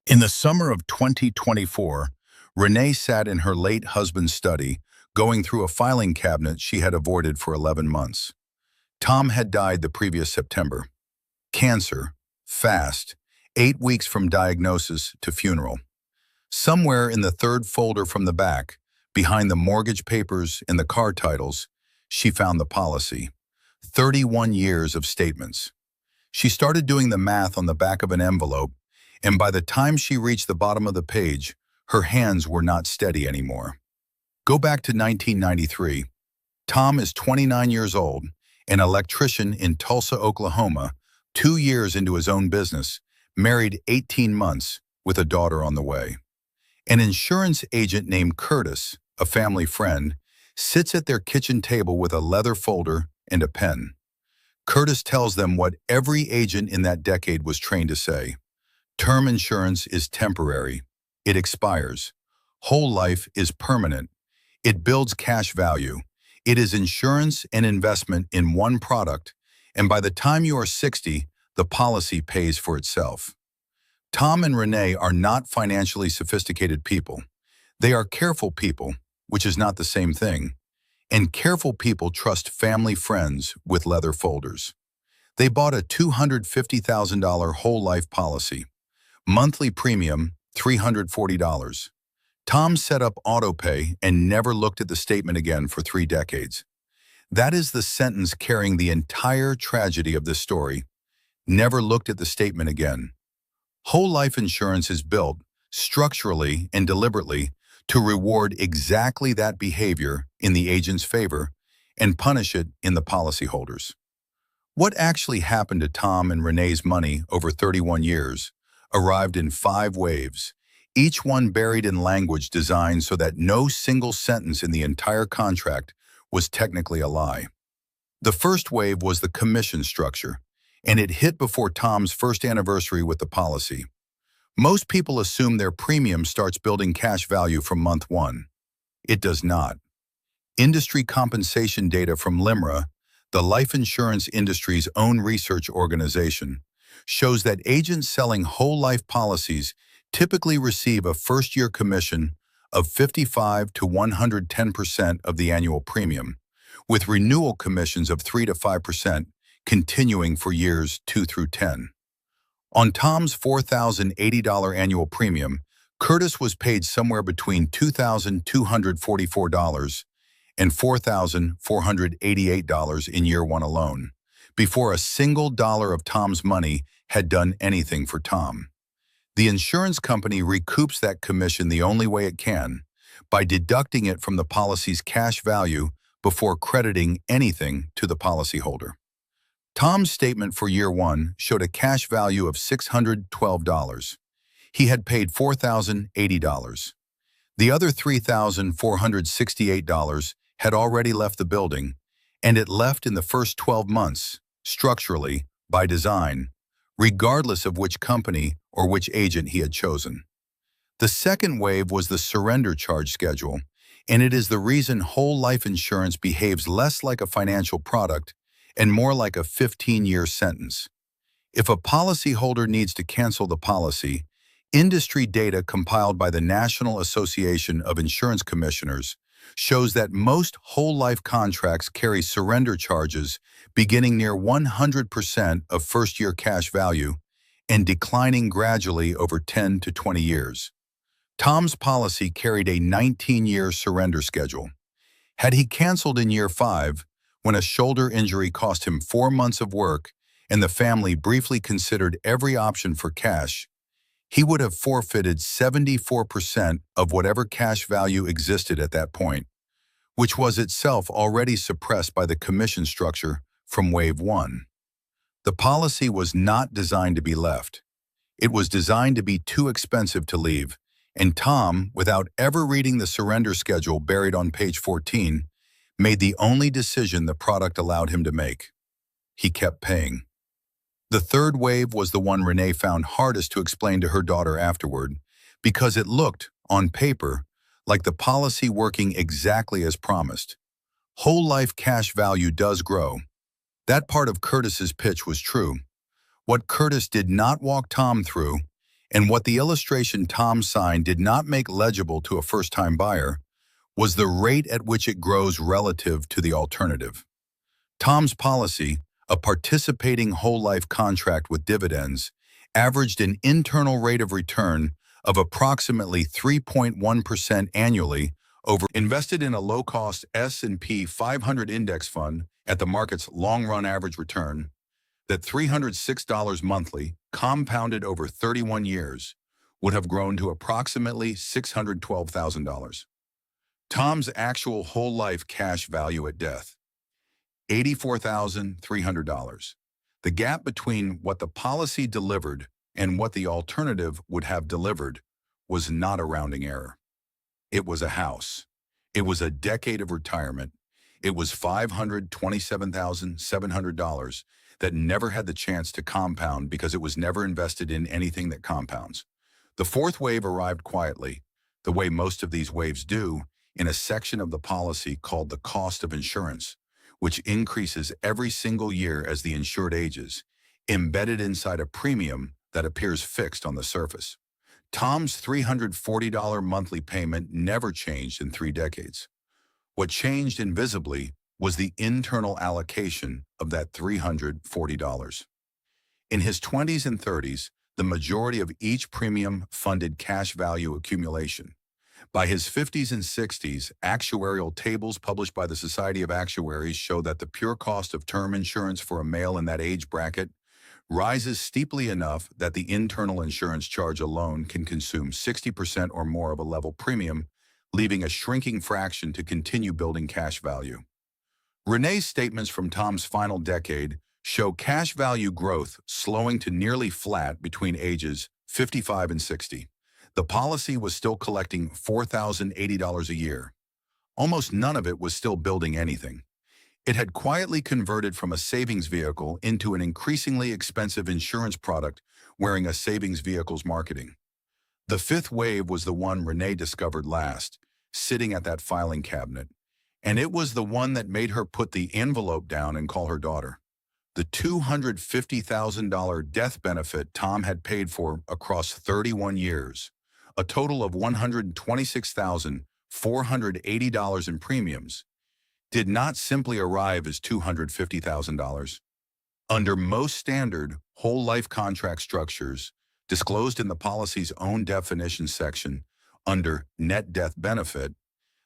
In the summer of 2024, Renee sat in her late husband's study, going through a filing cabinet she had avoided for 11 months. Tom had died the previous September. Cancer, fast, 8 weeks from diagnosis to funeral. Somewhere in the third folder from the back, behind the mortgage papers and the car titles, she found the policy. 31 years of statements. She started doing the math on the back of an envelope, and by the time she reached the bottom of the page, her hands were not steady anymore. Go back to 1993. Tom is 29 years old, an electrician in Tulsa, Oklahoma, 2 years into his own business, married 18 months, with a daughter on the way. An insurance agent named Curtis, a family friend, sits at their kitchen table with a leather folder and a pen. Curtis tells them what every agent in that decade was trained to say. Term insurance is temporary. It expires. Whole life is permanent. It builds cash value. It is insurance and investment in one product, and by the time you are 60, the policy pays for itself. Tom and Renee are not financially sophisticated people. They are careful people, which is not the same thing. And careful people trust family friends with leather folders. They bought a $250,000 whole life policy. Monthly premium, $340. Tom set up autopay and never looked at the statement again for 3 decades. That is the sentence carrying the entire tragedy of this story. Never looked at the statement again. Whole life insurance is built, structurally and deliberately, to reward exactly that behavior in the agent's favor and punish it in the policyholders. What actually happened to Tom and Renee's money over 31 years arrived in 5 waves, each one buried in language designed so that no single sentence in the entire contract was technically a lie. The first wave was the commission structure, and it hit before Tom's first anniversary with the policy. Most people assume their premium starts building cash value from month 1. It does not. Industry compensation data from LIMRA, the life insurance industry's own research organization, shows that agents selling whole life policies typically receive a first-year commission of 55 to 110% of the annual premium, with renewal commissions of 3 to 5% continuing for years 2 through 10. On Tom's $4,080 annual premium, Curtis was paid somewhere between $2,244 and $4,488 in year 1 alone, before a single dollar of Tom's money had done anything for Tom. The insurance company recoups that commission the only way it can, by deducting it from the policy's cash value before crediting anything to the policyholder. Tom's statement for year 1 showed a cash value of $612. He had paid $4,080. The other $3,468 had already left the building, and it left in the first 12 months, structurally, by design, regardless of which company or which agent he had chosen. The second wave was the surrender charge schedule, and it is the reason whole life insurance behaves less like a financial product and more like a 15-year sentence. If a policyholder needs to cancel the policy, industry data compiled by the National Association of Insurance Commissioners shows that most whole life contracts carry surrender charges beginning near 100% of first-year cash value and declining gradually over 10 to 20 years. Tom's policy carried a 19-year surrender schedule. Had he canceled in year 5, when a shoulder injury cost him 4 months of work and the family briefly considered every option for cash, he would have forfeited 74% of whatever cash value existed at that point, which was itself already suppressed by the commission structure from Wave 1. The policy was not designed to be left. It was designed to be too expensive to leave, and Tom, without ever reading the surrender schedule buried on page 14, made the only decision the product allowed him to make. He kept paying. The third wave was the one Renee found hardest to explain to her daughter afterward, because it looked, on paper, like the policy working exactly as promised. Whole life cash value does grow. That part of Curtis's pitch was true. What Curtis did not walk Tom through And what the illustration Tom signed did not make legible to a first-time buyer was the rate at which it grows relative to the alternative. Tom's policy, a participating whole-life contract with dividends, averaged an internal rate of return of approximately 3.1% annually over invested in a low-cost S&P 500 index fund at the market's long-run average return, that $306 monthly, compounded over 31 years, would have grown to approximately $612,000. Tom's actual whole-life cash value at death, $84,300. The gap between what the policy delivered and what the alternative would have delivered was not a rounding error. It was a house. It was a decade of retirement. It was $527,700 that never had the chance to compound because it was never invested in anything that compounds. The fourth wave arrived quietly, the way most of these waves do, in a section of the policy called the cost of insurance, which increases every single year as the insured ages, embedded inside a premium that appears fixed on the surface. Tom's $340 monthly payment never changed in 3 decades. What changed invisibly was the internal allocation of that $340. In his 20s and 30s, the majority of each premium funded cash value accumulation. By his 50s and 60s, actuarial tables published by the Society of Actuaries show that the pure cost of term insurance for a male in that age bracket rises steeply enough that the internal insurance charge alone can consume 60% or more of a level premium, leaving a shrinking fraction to continue building cash value. Renee's statements from Tom's final decade show cash value growth slowing to nearly flat between ages 55 and 60. The policy was still collecting $4,080 a year. Almost none of it was still building anything. It had quietly converted from a savings vehicle into an increasingly expensive insurance product wearing a savings vehicle's marketing. The fifth wave was the one Renee discovered last, sitting at that filing cabinet, and it was the one that made her put the envelope down and call her daughter. The $250,000 death benefit Tom had paid for across 31 years, a total of $126,480 in premiums, did not simply arrive as $250,000. Under most standard whole life contract structures, disclosed in the policy's own definition section under net death benefit,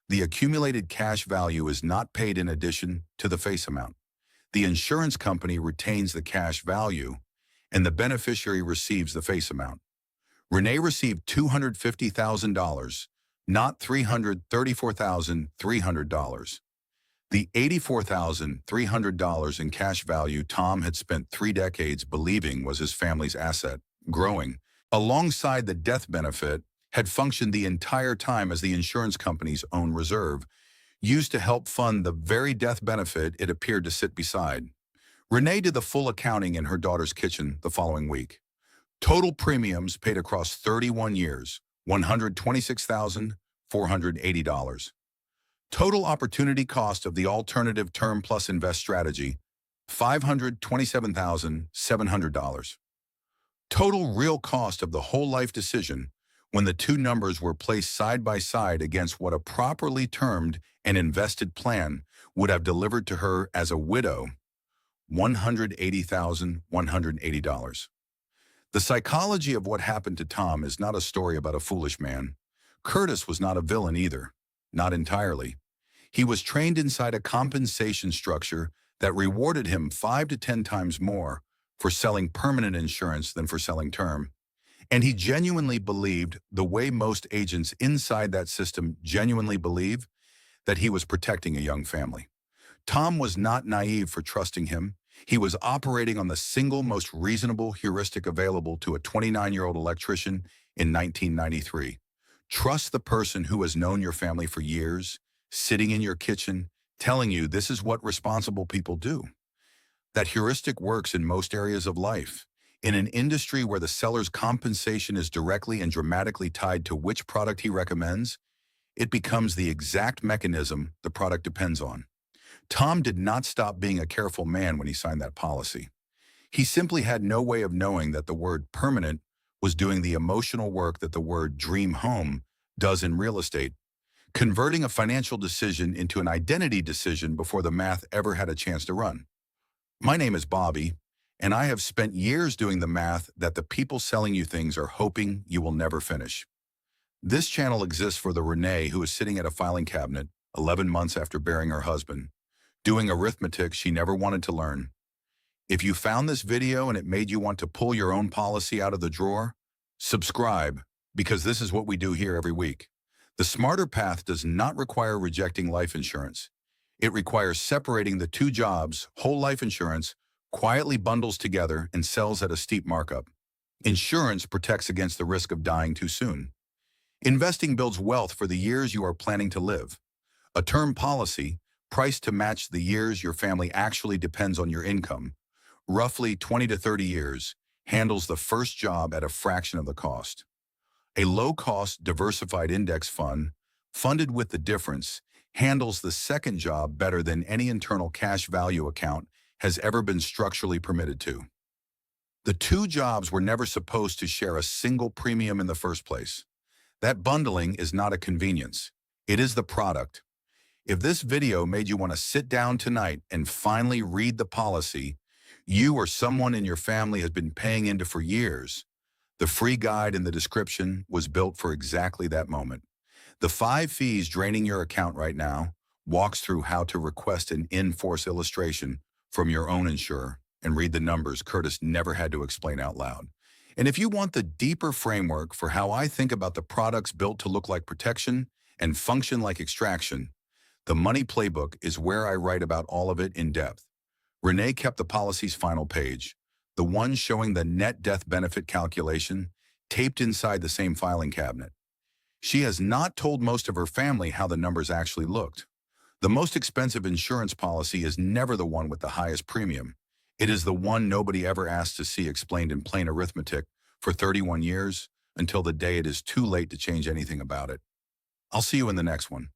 the accumulated cash value is not paid in addition to the face amount. The insurance company retains the cash value, and the beneficiary receives the face amount. Renee received $250,000, not $334,300. The $84,300 in cash value Tom had spent 3 decades believing was his family's asset, growing, alongside the death benefit, had functioned the entire time as the insurance company's own reserve, used to help fund the very death benefit it appeared to sit beside. Renee did the full accounting in her daughter's kitchen the following week. Total premiums paid across 31 years, $126,480. Total opportunity cost of the alternative term plus invest strategy, $527,700. Total real cost of the whole life decision, when the two numbers were placed side by side against what a properly termed and invested plan would have delivered to her as a widow, $180,180. The psychology of what happened to Tom is not a story about a foolish man. Curtis was not a villain either, not entirely. He was trained inside a compensation structure that rewarded him 5 to 10 times more for selling permanent insurance than for selling term. And he genuinely believed, the way most agents inside that system genuinely believe, that he was protecting a young family. Tom was not naive for trusting him. He was operating on the single most reasonable heuristic available to a 29-year-old electrician in 1993. Trust the person who has known your family for years, sitting in your kitchen, telling you this is what responsible people do. That heuristic works in most areas of life. In an industry where the seller's compensation is directly and dramatically tied to which product he recommends, it becomes the exact mechanism the product depends on. Tom did not stop being a careful man when he signed that policy. He simply had no way of knowing that the word permanent was doing the emotional work that the word dream home does in real estate, converting a financial decision into an identity decision before the math ever had a chance to run. My name is Bobby, and I have spent years doing the math that the people selling you things are hoping you will never finish. This channel exists for the Renee who is sitting at a filing cabinet 11 months after burying her husband, doing arithmetic she never wanted to learn. If you found this video and it made you want to pull your own policy out of the drawer, subscribe, because this is what we do here every week. The smarter path does not require rejecting life insurance. It requires separating the two jobs. Whole life insurance quietly bundles together and sells at a steep markup. Insurance protects against the risk of dying too soon. Investing builds wealth for the years you are planning to live. A term policy, priced to match the years your family actually depends on your income, roughly 20 to 30 years, handles the first job at a fraction of the cost. A low-cost, diversified index fund, funded with the difference, handles the second job better than any internal cash value account has ever been structurally permitted to. The two jobs were never supposed to share a single premium in the first place. That bundling is not a convenience. It is the product. If this video made you want to sit down tonight and finally read the policy you or someone in your family has been paying into for years, the free guide in the description was built for exactly that moment. The 5 fees draining your account right now walks through how to request an in-force illustration from your own insurer and read the numbers Curtis never had to explain out loud. And if you want the deeper framework for how I think about the products built to look like protection and function like extraction, the Money Playbook is where I write about all of it in depth. Renee kept the policy's final page, the one showing the net death benefit calculation, taped inside the same filing cabinet. She has not told most of her family how the numbers actually looked. The most expensive insurance policy is never the one with the highest premium. It is the one nobody ever asked to see explained in plain arithmetic for 31 years until the day it is too late to change anything about it. I'll see you in the next one.